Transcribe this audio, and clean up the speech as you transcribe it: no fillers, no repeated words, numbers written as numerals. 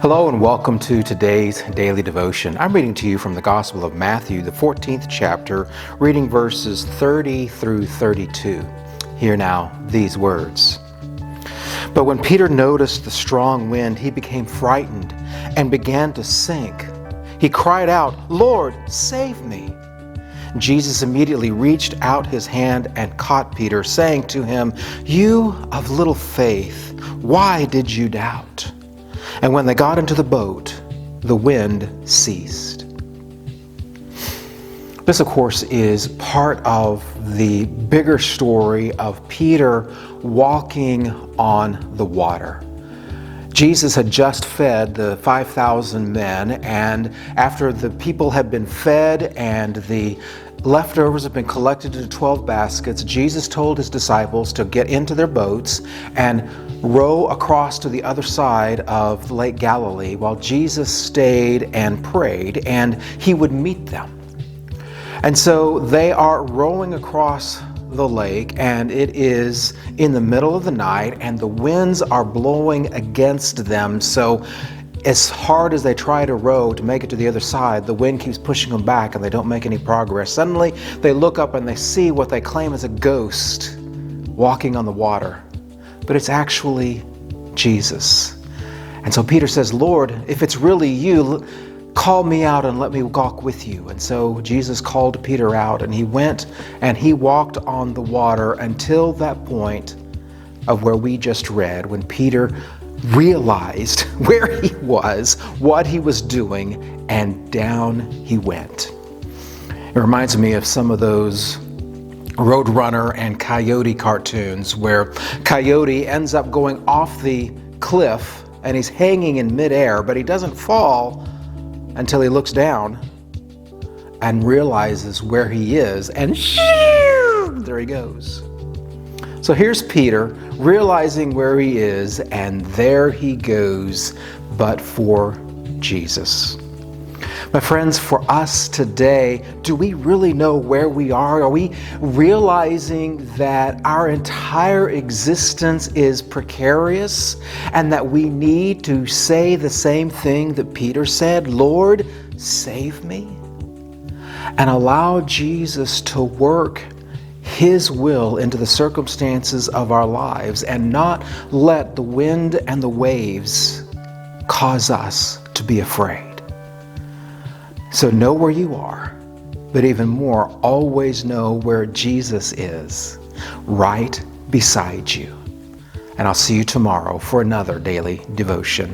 Hello and welcome to today's daily devotion. I'm reading to you from the Gospel of Matthew, the 14th chapter, reading verses 30 through 32. Hear now these words. But when Peter noticed the strong wind, he became frightened and began to sink. He cried out, "Lord, save me!" Jesus immediately reached out his hand and caught Peter, saying to him, "You of little faith, why did you doubt?" And when they got into the boat, the wind ceased. This, of course, is part of the bigger story of Peter walking on the water. Jesus had just fed the 5,000 men, and after the people had been fed and the leftovers have been collected into 12 baskets, Jesus told his disciples to get into their boats and row across to the other side of Lake Galilee while Jesus stayed and prayed, and he would meet them. And so they are rowing across the lake, and it is in the middle of the night, and the winds are blowing against them. So as hard as they try to row to make it to the other side, the wind keeps pushing them back and they don't make any progress. Suddenly they look up and they see what they claim is a ghost walking on the water, but it's actually Jesus. And so Peter says, "Lord, if it's really you, call me out and let me walk with you." And so Jesus called Peter out, and he went and he walked on the water until that point of where we just read, when Peter realized where he was, what he was doing, and down he went. It reminds me of some of those Roadrunner and Coyote cartoons where Coyote ends up going off the cliff and he's hanging in midair, but he doesn't fall until he looks down and realizes where he is, and there he goes. So here's Peter realizing where he is, and there he goes, but for Jesus. My friends, for us today, do we really know where we are? Are we realizing that our entire existence is precarious and that we need to say the same thing that Peter said, "Lord, save me"? And allow Jesus to work His will into the circumstances of our lives, and not let the wind and the waves cause us to be afraid. So know where you are, but even more, always know where Jesus is, right beside you. And I'll see you tomorrow for another daily devotion.